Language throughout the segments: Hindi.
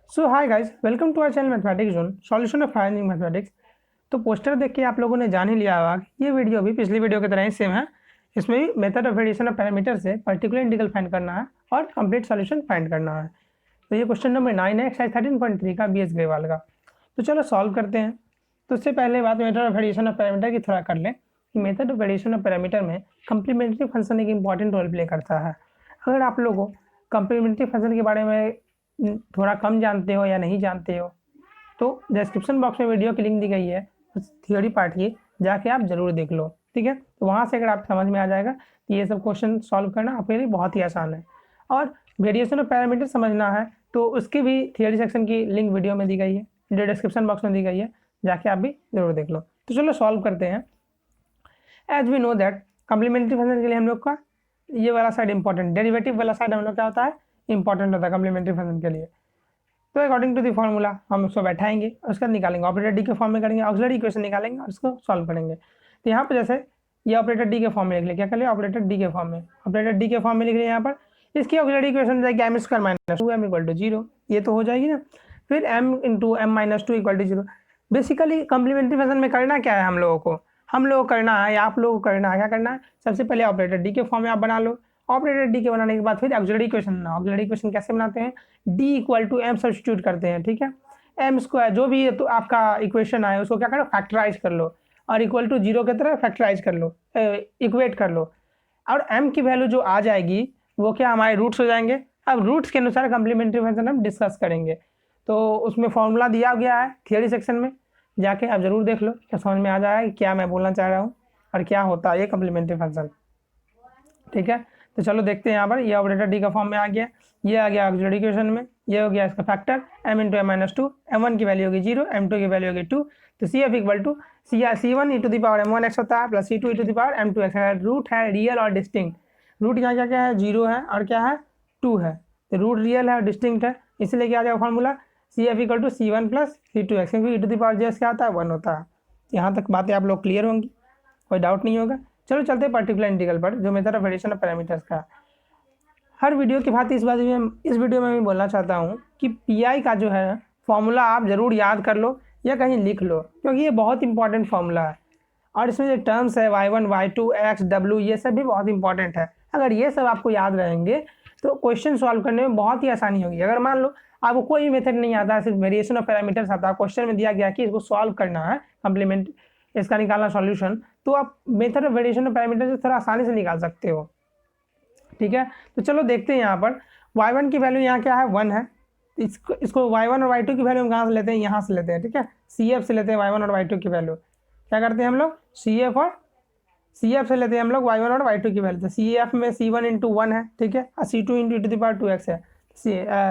So hi guys, welcome to our channel mathematics zone solution of higher mathematics. तो पोस्टर देख के आप लोगों ने जान ही लिया होगा कि ये वीडियो भी पिछली वीडियो की तरह ही सेम है। इसमें भी method of variation of parameter से पर्टिकुलर इंटीग्रल फाइंड करना है और कंप्लीट सॉल्यूशन फाइंड करना है। तो ये क्वेश्चन नंबर 9 है, एक्सरसाइज 13.3 का BS ग्रेवाल का। तो चलो सॉल्व करते हैं। तो उससे पहले बात method of variation of parameter की थोड़ा कर लें कि method of variation of parameter में कंप्लीमेंट्री फंक्शन एक इंपॉर्टेंट रोल प्ले करता है। अगर आप लोगों को कंप्लीमेंट्री फंक्शन के बारे में थोड़ा कम जानते हो या नहीं जानते हो तो डिस्क्रिप्शन बॉक्स में वीडियो की लिंक दी गई है, उस थियोरी पार्ट की जाके आप जरूर देख लो। ठीक है, तो वहाँ से अगर आप समझ में आ जाएगा तो ये सब क्वेश्चन सॉल्व करना आपके लिए बहुत ही आसान है। और वेरिएशन ऑफ पैरामीटर समझना है तो उसकी भी थियोरी सेक्शन की लिंक वीडियो में दी गई है, जो डिस्क्रिप्शन बॉक्स में दी गई है, जाके आप भी जरूर देख लो। तो चलो सॉल्व करते हैं। As we know that complementary function के लिए हम लोग का ये वाला साइड इंपॉर्टेंट, डेरिवेटिव वाला साइड हम लोग क्या होता है, इंपॉर्टेंट होता है कम्प्लीमेंट्री फंक्शन के लिए। तो अकॉर्डिंग टू दी फॉर्मूला हम उसको बैठाएंगे, उसका निकालेंगे, ऑपरेटर डी के फॉर्म में करेंगे, ऑक्सिलरी इक्वेशन निकालेंगे और उसको सॉल्व करेंगे। तो यहाँ पर जैसे ये ऑपरेटर डी के फॉर्म में लिख लिया, क्या कर लिया, ऑपरेटर डी के फॉर्म में, ऑपरेटर डी के फॉर्म में लिख लिया। यहाँ पर इसकी ऑक्सिलरी इक्वेशन जाएगी m square minus 2m equal to 0, ये तो हो जाएगी ना। फिर m into m minus 2 equal to 0। Basically complementary function में करना क्या है हम लोगों को, करना है या आप लोगों को करना है, क्या करना है, सबसे पहले ऑपरेटर डी के फॉर्म में आप बना लो। ऑपरेटर डी के बनाने के बाद फिर ऑक्सिलरी इक्वेशन बनाओ। ऑक्सिलरी इक्वेशन कैसे बनाते हैं, D equal to m substitute करते हैं। ठीक है, एम स्क्वायर जो भी तो आपका इक्वेशन आए उसको क्या करो, फैक्टराइज कर लो और इक्वल टू 0 की तरह फैक्टराइज कर लो, इक्वेट कर लो। और m की वैल्यू जो आ जाएगी वो क्या हमारे रूट्स हो जाएंगे। अब रूट्स के अनुसार कम्प्लीमेंट्री फंक्शन हम डिस्कस करेंगे। तो उसमें फॉर्मूला दिया गया है थियोरी सेक्शन में, जाके आप जरूर देख लो, क्या समझ में आ जाएगा क्या मैं बोलना चाह रहा हूँ और क्या होता है ये कम्प्लीमेंट्री फंक्शन। ठीक है, तो चलो देखते हैं। यहाँ पर ये ऑपरेटर डी का फॉर्म में आ गया, ये आ गया ऑक्सिलरी इक्वेशन में, ये हो गया इसका factor m into m minus 2, m1 की वैल्यू होगी 0, m2 की वैल्यू होगी 2। तो C F equal to C1 e to the power m1x होता है plus C2 e to the power m2x। Root है रियल और डिस्टिंक्ट, रूट यहाँ क्या क्या है, 0 है और क्या है, 2 है। तो रूट रियल है और डिस्टिंक्ट है, इसलिए क्या आ जाएगा formula C F equal to C1 plus C2x, क्योंकि ई टू दी पावर जैस क्या होता है, 1 होता है। यहाँ तक बातें आप लोग क्लियर होंगी, कोई डाउट नहीं होगा। चलो चलते हैं पर्टिकुलर इंटीग्रल पर, जो method of variation of parameters का। हर वीडियो की भांति इस वीडियो में मैं बोलना चाहता हूँ कि पीआई का जो है फॉर्मूला आप ज़रूर याद कर लो या कहीं लिख लो, क्योंकि ये बहुत इंपॉर्टेंट फॉर्मूला है। और इसमें जो टर्म्स है y1 y2 x w, ये सब भी बहुत इंपॉर्टेंट है। अगर ये सब आपको याद रहेंगे तो क्वेश्चन सॉल्व करने में बहुत ही आसानी होगी। अगर मान लो आपको कोई भी मेथड नहीं आता, सिर्फ वेरिएशन ऑफ पैरामीटर्स आता है, क्वेश्चन में दिया गया कि इसको सॉल्व करना है, कंप्लीमेंट इसका निकालना सॉल्यूशन, तो आप method of variation of parameter से थोड़ा आसानी से निकाल सकते हो। ठीक है, तो चलो देखते हैं। यहाँ पर y1 की वैल्यू यहाँ क्या है, 1 है। इसको y1 और y2 की वैल्यू हम कहाँ से लेते हैं, यहाँ से लेते हैं। ठीक है, CF से लेते हैं y1 और y2 की वैल्यू। क्या करते हैं हम लोग, CF से लेते हैं हम लोग y1 और y2 की वैल्यू। तो CF में C1 इंटू 1 है, ठीक है, और C2 into e to the power 2x है।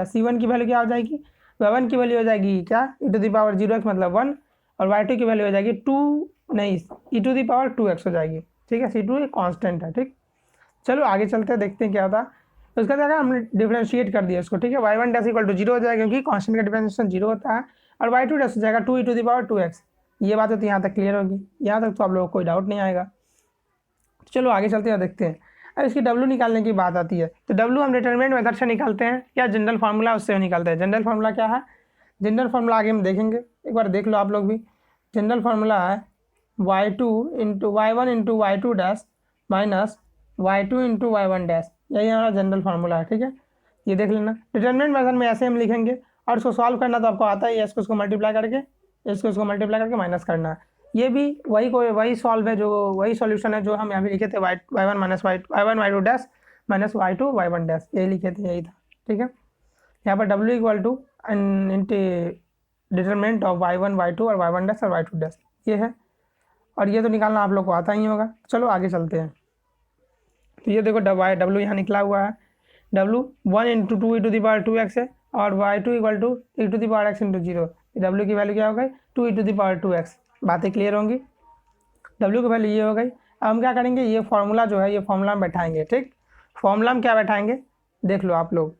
C1 की वैल्यू क्या हो जाएगी, y1 की वैल्यू हो जाएगी क्या, ई टू दी पावर 0x मतलब 1, और y2 की वैल्यू हो जाएगी 2 नहीं ई टू दी पावर 2x हो जाएगी। ठीक है, C2 एक कॉन्स्टेंट है। ठीक, चलो आगे चलते हैं, देखते हैं क्या होता है। तो इसका क्या हमने डिफरेंशिएट कर दिया इसको। ठीक है, y1 डैश इक्वल टू 0 हो जाएगा, क्योंकि कांस्टेंट का डिफरेंशिएशन 0 होता है, और y2 डैश हो जाएगा 2 e to the power 2x। ये बात है, तो यहाँ तक क्लियर होगी, यहाँ तक तो आप लोगों को कोई डाउट नहीं आएगा। चलो आगे चलते हैं, देखते हैं। अब इसकी W निकालने की बात आती है, तो W हम डिटरमिनेंट मेथड से निकालते हैं या जनरल फार्मूला उससे निकालते हैं। जनरल फार्मूला क्या है, जनरल फार्मूला आगे हम देखेंगे, एक बार देख लो आप लोग भी। जनरल फार्मूला है y1 into y2 dash minus y2 into y1 dash, यही हमारा जनरल फार्मूला है। ठीक है, ये देख लेना। डिटरमिनेंट मेथड में ऐसे हम लिखेंगे, और इसको सॉल्व करना तो आपको आता ही है, इसको मल्टीप्लाई करके माइनस करना है। ये भी वही सॉल्व है, जो वही सॉल्यूशन है जो हम यहाँ पे लिखे थे, y1 minus y1 y2 dash minus y2 y1 dash, यही लिखे थे, यही था। ठीक है, यहाँ पर W equal to determinant of y1 y2 और y1 डैश और y2 डैश, ये है। और ये तो निकालना आप लोग को आता ही होगा। चलो आगे चलते हैं। तो ये देखो W यहाँ निकला हुआ है, W 1 into 2 e to the power 2x है, और y2 equal to e to the power x into 0। W की वैल्यू क्या हो गई, 2 e to the power 2x। बातें क्लियर होंगी, W की वैल्यू ये हो गई। अब हम क्या करेंगे, ये फॉर्मूला जो है, ये फॉर्मूला में बैठाएंगे। ठीक, फॉर्मूला में क्या बैठाएंगे देख लो आप लोग।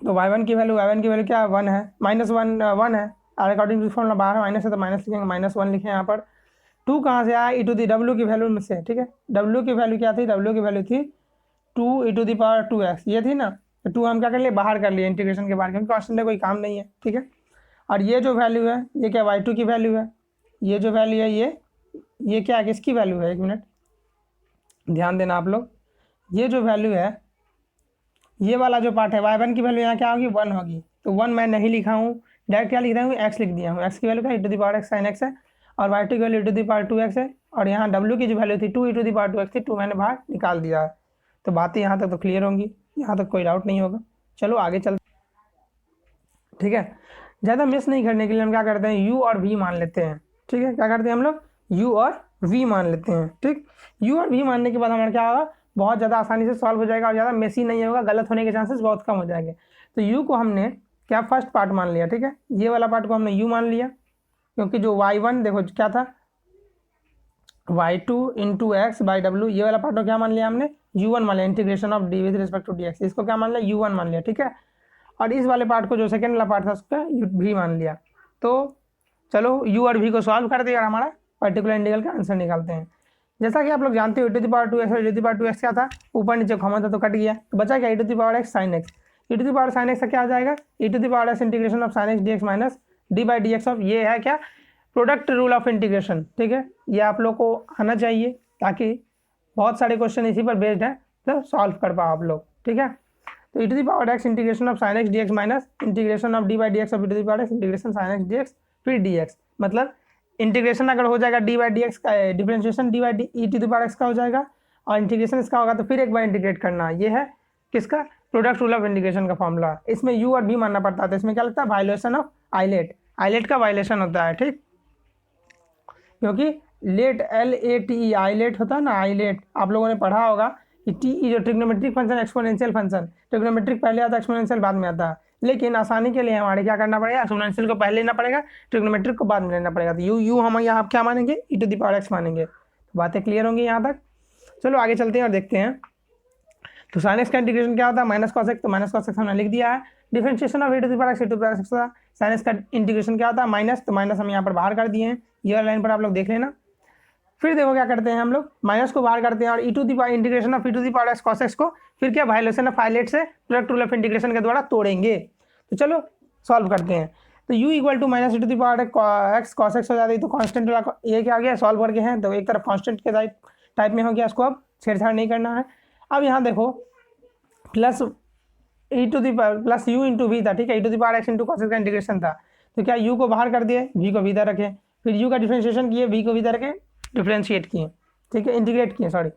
तो y1 की वैल्यू क्या है, 1 है, -1 है, और अकॉर्डिंग टू फॉर्मूला बाहर माइनस है तो माइनस लिखेंगे, -1 लिखें यहाँ पर। 2 कहाँ से आया, ई टू दी W की वैल्यू में से। ठीक है, W की वैल्यू क्या थी, W की वैल्यू थी 2 e to the power 2x, ये थी ना। तो 2 हम क्या कर लिए, बाहर कर लिए इंटीग्रेशन के बाहर, क्योंकि कांस्टेंट है, कोई काम नहीं है, ठीक है। और ये जो वैल्यू है ये क्या, y2 की वैल्यू है, ये जो वैल्यू है ये क्या है, किसकी वैल्यू है, 1 मिनट ध्यान देना आप लोग। ये जो वैल्यू है, ये वाला जो पार्ट है, y1 की वैल्यू यहाँ क्या होगी, 1 होगी। तो 1 मैं नहीं लिखा हूँ, डायरेक्ट क्या लिख रहा हूँ, x लिख दिया हूँ। x की वैल्यू क्या, e⁻x sin x है, और y2 की वैल्यू e⁻2x है, और यहाँ w की जो वैल्यू थी 2 e⁻2x थी, 2 मैंने बाहर निकाल दिया है। तो बातें यहाँ तक तो क्लियर होंगी, यहाँ तक कोई डाउट नहीं होगा। चलो आगे चल, ठीक है। ज़्यादा मिस नहीं करने के लिए हम क्या करते हैं, u और v मान लेते हैं, ठीक है। क्या करते हैं हम लोग, u और v मान लेते हैं, ठीक। u और v मानने के बाद हमारा क्या होगा, बहुत ज़्यादा आसानी से सॉल्व हो जाएगा और ज़्यादा मेसी नहीं होगा, गलत होने के चांसेस बहुत कम हो जाएंगे। तो u को हमने क्या फर्स्ट पार्ट मान लिया, ठीक है। ये वाला पार्ट को हमने u मान लिया, क्योंकि जो y1 देखो क्या था, y2 into x by W, ये वाला पार्ट को क्या मान लिया हमने, u1 मान लिया, integration of D with respect to dx, इसको क्या मान लिया, u1 मान लिया, ठीक है। और इस वाले पार्ट को जो सेकेंड वाला पार्ट था उसका v मान लिया। तो चलो u और v को सॉल्व कर दिया और हमारा पर्टिकुलर इंटीग्रल का आंसर निकालते हैं। जैसा कि आप लोग जानते हो e⁻2x और e⁻2x क्या था, ऊपर नीचे कॉमन था तो कट गया, तो बचा क्या, e⁻x sin x। e⁻sin x का क्या आ जाएगा, e⁻x integration of sin x dx minus D by D x of, ये है क्या, प्रोडक्ट रूल ऑफ इंटीग्रेशन, ठीक है। ये आप लोग को आना चाहिए ताकि बहुत सारे क्वेश्चन इसी पर बेस्ड है, तो सॉल्व कर पाओ आप लोग, ठीक है। तो e⁻x integration of sin x dx minus integration of D by D x of e⁻x integration sin x dx फिर dx, मतलब इंटीग्रेशन अगर हो जाएगा डी बाई डी एक्स का, differentiation D by D e⁻x का हो जाएगा, और इंटीग्रेशन इसका होगा तो फिर एक बार इंटीग्रेट करना, ये है किसका, प्रोडक्ट रूल ऑफ इंटीग्रेशन का फॉर्मूला। इसमें u और v मानना पड़ता है, तो इसमें क्या लगता है, वायलेशन ऑफ आइलेट, आइलेट का वायलेशन होता है, ठीक। क्योंकि लेट LATE आइलेट होता है ना, आइलेट आप लोगों ने पढ़ा होगा कि TE जो trigonometric function, exponential function, trigonometric पहले आता है, एक्सपोनेंशियल बाद में आता है, लेकिन आसानी के लिए हमारे क्या करना पड़ेगा, एक्सपोनेंशियल को पहले लेना पड़ेगा, ट्रिग्नोमेट्रिक को बाद में लेना पड़ेगा। तो यू हम यहाँ क्या मानेंगे, e⁻x मानेंगे। तो बातें क्लियर होंगी यहाँ तक। चलो आगे चलते हैं और देखते हैं। तो sin x का इंटीग्रेशन क्या होता है, माइनस cos x, तो माइनस cos x हमने लिख दिया है। डिफरेंशिएशन ऑफ e⁻x होता है, sin x का इंटीग्रेशन क्या होता है, माइनस, तो माइनस हम यहाँ पर बाहर कर दिए हैं, ये वाला लाइन पर आप लोग देख लेना। फिर देखो क्या करते हैं हम लोग, माइनस को बाहर करते हैं और integration of e⁻x cos x को फिर क्या, वायलेशन ऑफ आइलेट से प्रोडक्ट रूल ऑफ इंटीग्रेशन के द्वारा तोड़ेंगे। तो चलो सॉल्व करते हैं। तो u equal to minus e⁻x cos x हो जाती है, तो कॉन्स्टेंट वाला ये क्या आ गया, सॉल्व करके हैं, तो एक तरफ कॉन्स्टेंट के टाइप में हो गया, इसको अब छेड़छाड़ नहीं करना है। अब यहाँ देखो plus plus u into v था, ठीक है, e⁻x इंटू cos x का इंटीग्रेशन था, तो क्या u को बाहर कर दिए, v को भीतर रखे, फिर u का डिफरेंशिएशन किए, v को भीतर रखे, डिफरेंशिएट किए, ठीक है, इंटीग्रेट किए, सॉरी,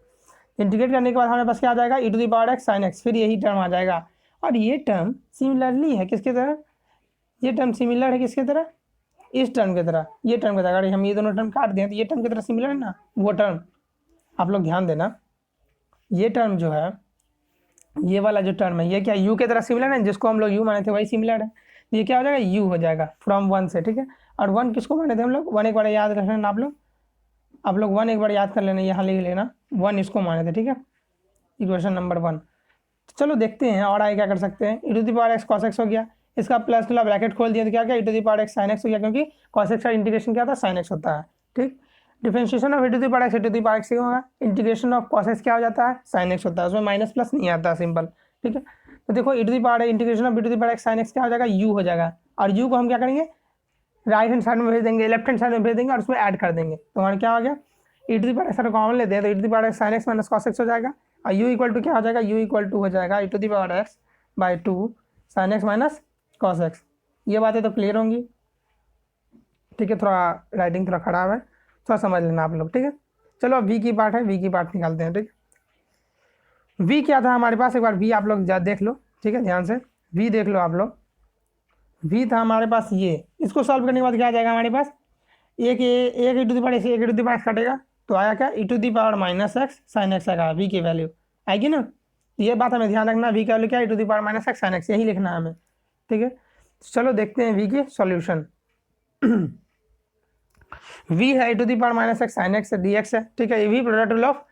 इंटीग्रेट करने के बाद हमारे पास क्या आ जाएगा, e⁻x sin x, फिर यही टर्म आ जाएगा। और ये टर्म सिमिलरली है किसके तरह, ये टर्म सिमिलर है किसके तरह, इस टर्म की तरह, ये टर्म की तरह। अगर हम ये दोनों टर्म काट दें तो ये टर्म की तरह सिमिलर है ना, वो टर्म आप लोग ध्यान देना, ये टर्म जो है, ये वाला जो टर्म है, ये क्या u के तरह सिमिलर है, जिसको हम लोग u माने थे वही सिमिलर है, ये क्या हो जाएगा, u हो जाएगा फ्रॉम 1 से, ठीक है। और 1 किसको माने थे हम लोग, 1 एक बार याद कर लेना आप लोग 1 एक बार याद कर लेना, यहाँ लिख लेना, 1 इसको माने थे, ठीक है, इक्वेशन नंबर 1। चलो देखते हैं और आगे क्या कर सकते हैं, e⁻x cos x हो गया, इसका प्लस वाला ब्रैकेट खोल दिया तो क्या क्या, e⁻x sin x हो गया, क्योंकि cos x का इंटीग्रेशन क्या होता है, sin x होता है, ठीक। डिफरेंशिएशन ऑफ e⁻x से होगा, इंटीग्रेशन ऑफ cos x क्या हो जाता है, sin x होता है, उसमें माइनस प्लस नहीं आता, सिंपल, ठीक है। तो देखो integration of e⁻x sin x क्या हो जाएगा, u हो जाएगा, और u को हम क्या करेंगे, राइट हैंड साइड में भेज देंगे, लेफ्ट हैंड साइड में भेज देंगे और उसमें ऐड कर देंगे, तो हमारा क्या हो गया, e⁻x कॉमन लेते हैं तो e⁻x sin x minus cos x हो जाएगा, और u इक्वल टू क्या हो जाएगा, u इक्वल टू हो जाएगा e⁻x by 2 sin x minus cos x। ये बातें तो क्लियर होंगी, ठीक है, थोड़ा राइटिंग थोड़ा खराब है, थोड़ा समझ लेना आप लोग, ठीक है। चलो अब v की पार्ट है, v की पार्ट निकालते हैं, ठीक है। v क्या था हमारे पास, एक बार v आप लोग देख लो, ठीक है, ध्यान से v देख लो आप लोग। v था हमारे पास ये, इसको सॉल्व करने के बाद क्या आ जाएगा हमारे पास, एक e⁻x कटेगा, तो आया क्या, e⁻−x sin x आएगा, v की वैल्यू आएगी ना, ये बात हमें ध्यान रखना, v की वैल्यू क्या है, e⁻−x sin x, यही लिखना है हमें, ठीक है। चलो देखते हैं v की सॉल्यूशन। v है e⁻−x sin x dx है, ठीक है, ये भी product rule of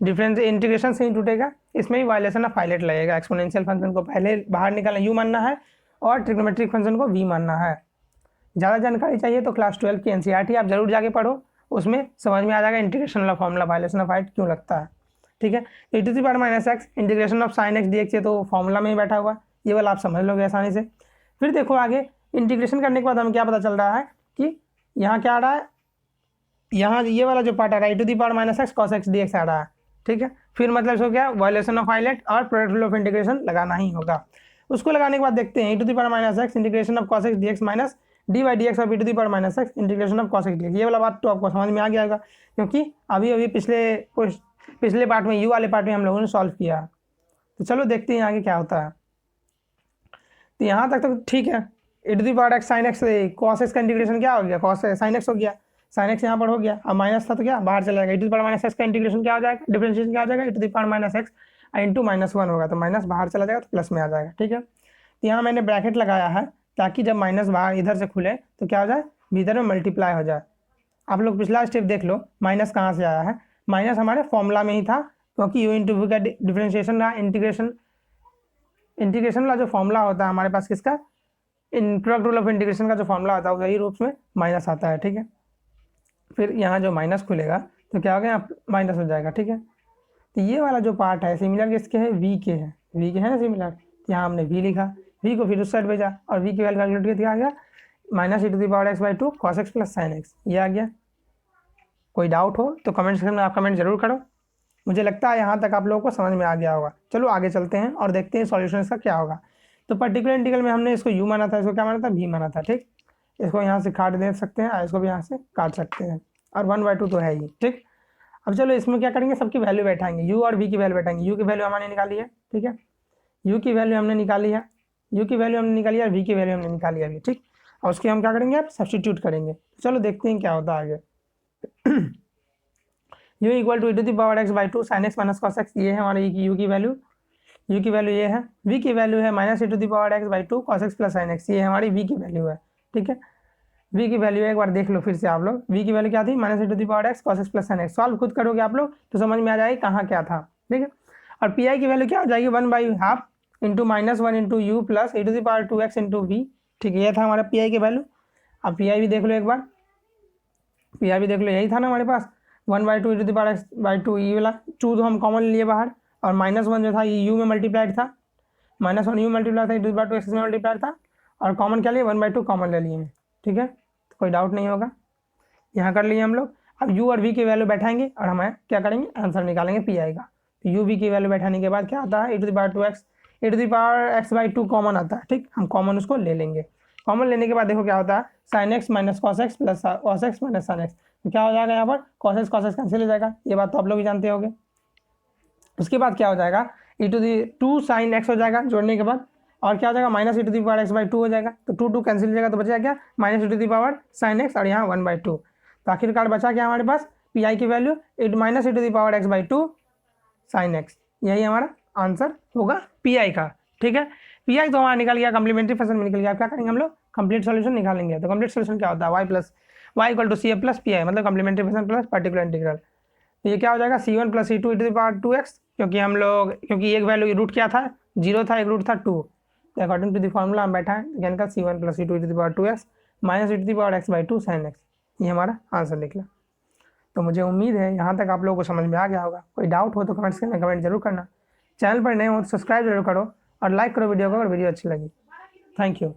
difference integration से ही टूटेगा, इसमें भी वायलेशन ऑफ आइलेट लगेगा, एक्सपोनेंशियल फंक्शन को पहले बाहर निकालना u मानना है और ट्रिग्नोमेट्रिक फंक्शन को v मानना है। ज़्यादा जानकारी चाहिए तो क्लास 12 की NCERT आप जरूर जाके पढ़ो, उसमें समझ में आ जाएगा इंटीग्रेशन वाला फॉर्मूला, वायलेशन ऑफ आइलेट क्यों लगता है, ठीक है। e⁻x integration of sin x dx, ये तो फॉर्मूला में ही बैठा हुआ, ये वाला आप समझ लोगे आसानी से। फिर देखो आगे इंटीग्रेशन करने के बाद हमें क्या पता चल रहा है कि यहाँ क्या आ रहा है, यहाँ ये वाला जो पार्ट आ रहा है e⁻⁻x cos x dx आ रहा है, ठीक है। फिर मतलब इसको क्या वायलेशन ऑफ हाईलाइट और प्रोडक्ट रूल ऑफ इंटीग्रेशन लगाना ही होगा। उसको लगाने के बाद देखते हैं e⁻⁻x integration of cos x dx minus dy/dx of e⁻⁻x integration of cos x dx। ये वाला बात तो आपको समझ में आ गया होगा, क्योंकि अभी अभी पिछले पार्ट में यू वाले पार्ट में हम लोगों ने सॉल्व किया। तो चलो देखते हैं आगे क्या होता है। तो यहाँ तक तो ठीक है, e⁻x sin x cos x का इंटीग्रेशन क्या हो गया, cos sin x हो गया, sin x यहाँ पर हो गया। अब माइनस था तो क्या बाहर चला जाएगा, e⁻x का इंटीग्रेशन क्या हो जाएगा, डिफरेंशिएशन क्या हो जाएगा, e⁻x इंटू -1 होगा, तो माइनस बाहर चला जाएगा तो प्लस में आ जाएगा, ठीक है। तो यहाँ मैंने ब्रैकेट लगाया है ताकि जब माइनस बाहर इधर से खुले तो क्या हो जाए, भीतर में मल्टीप्लाई हो जाए। आप लोग पिछला स्टेप देख लो, माइनस कहाँ से आया है, माइनस हमारे फॉर्मूला में ही था, क्योंकि u इंटू वी का डिफरेंशिएशन रहा, इंटीग्रेशन वाला जो फॉर्मूला होता है हमारे पास किसका, इन प्रोडक्ट रूल ऑफ इंटीग्रेशन का जो फॉर्मूला होता है वही रूप्स में माइनस आता है, ठीक है। फिर यहाँ जो माइनस खुलेगा तो क्या हो गया, माइनस हो जाएगा, ठीक है। तो ये वाला जो पार्ट है सिमिलर किसके है, वी के है, वी के है ना सिमिलर। यहाँ हमने वी लिखा, वी को फिर उस साइड भेजा और वी की वैल्यू कैलकुलेट किया, क्या आ गया -e⁻x/2 cos x + sin x, ये आ गया। कोई डाउट हो तो कमेंट सेक्शन में आप कमेंट जरूर करो। मुझे लगता है यहाँ तक आप लोगों को समझ में आ गया होगा। चलो आगे चलते हैं और देखते हैं सॉल्यूशन इसका क्या होगा। तो पर्टिकुलर इंटीग्रल में हमने इसको u माना था, इसको क्या माना था, v माना था, ठीक। इसको यहाँ से काट दे सकते हैं और इसको भी यहाँ से काट सकते हैं, और 1/2 तो है ही, ठीक। अब चलो इसमें क्या करेंगे, सबकी वैल्यू बैठाएंगे, u और v की वैल्यू बैठाएंगे। u की वैल्यू हमने निकाली है, ठीक है, u की वैल्यू हमने निकाली है, u की वैल्यू हमने निकाली है, v की वैल्यू हमने निकाली है अभी, ठीक। और उसके हम क्या करेंगे, अब सब्सटीट्यूट करेंगे। चलो देखते हैं क्या होता है आगे। u equal to e⁻x/2 sin x - cos x, ये है हमारे u की वैल्यू, u की वैल्यू ये है। v की वैल्यू है -e⁻x/2 cos x + sin x, ये हमारी v की वैल्यू है, ठीक है। v की वैल्यू एक बार देख लो फिर से आप लोग, v की वैल्यू क्या थी, -e⁻x cos x + sin x। Solve खुद करोगे आप लोग तो समझ में आ जाएगी कहाँ क्या था, ठीक है। और पी आई की वैल्यू क्या हो जाएगी, 1/2 into -1 into u plus e⁻2x into v, ठीक है। ये था हमारा पी आई की वैल्यू। अब पी आई भी देख लो एक बार, पी आई भी देख लो, यही था ना हमारे पास 1/2 e⁻x/2, ये वाला 2 तो हम कॉमन लिए बाहर, और -1 जो था ये u में मल्टीप्लाइड था, -1 u मल्टीप्लाई था, e⁻2x में मल्टीप्लाइड था, और कॉमन क्या लिए 1/2 कॉमन ले लिए हैं, ठीक है। तो कोई डाउट नहीं होगा, यहाँ कर लिए हम लोग। अब u और v की वैल्यू बैठाएंगे और हमें क्या करेंगे, आंसर निकालेंगे पी आई का। तो u v की वैल्यू बैठाने के बाद क्या आता है, e⁻x/2 कॉमन आता है, ठीक। हम कॉमन उसको ले लेंगे। कॉमन लेने के बाद देखो क्या होता है, sin x - cos x + cos x - sin x, तो क्या हो जाएगा यहाँ पर cos x कैंसिल हो जाएगा, ये बात तो आप लोग भी जानते होंगे। उसके बाद क्या हो जाएगा, e⁻2 sin x हो जाएगा जोड़ने के बाद, और क्या हो जाएगा -e⁻x/2 हो जाएगा, तो 2 कैंसिल हो जाएगा, तो बचेगा क्या -e⁻sin x और यहाँ 1/2। तो आखिरकार बचा क्या हमारे पास, पी आई की वैल्यू -e⁻x/2 sin x, यही हमारा आंसर होगा पी आई का, ठीक है। पी आई तो हमारा निकल गया, कम्प्लीमेंट्री फंक्शन में निकल गया। क्या करेंगे हम लोग, कंप्लीट सॉल्यूशन निकालेंगे। तो कंप्लीट सॉल्यूशन क्या होता है, y = CF + PI, मतलब complementary function plus particular integral. तो ये क्या हो जाएगा, C1 + C2 e⁻2x, क्योंकि एक वैल्यू रूट क्या था, 0 था, एक रूट था 2, तो अकॉर्डिंग टू द फॉर्मूला हम बैठा है यानी का C1 + C2 e⁻2x -e⁻x/2 sin x, ये हमारा आंसर निकला। तो मुझे उम्मीद है यहाँ तक आप लोगों को समझ में आ गया होगा। कोई डाउट हो तो कमेंट्स में कमेंट जरूर करना। चैनल पर नए हो तो सब्सक्राइब जरूर करो और लाइक करो वीडियो को अगर वीडियो अच्छी लगी। Thank you.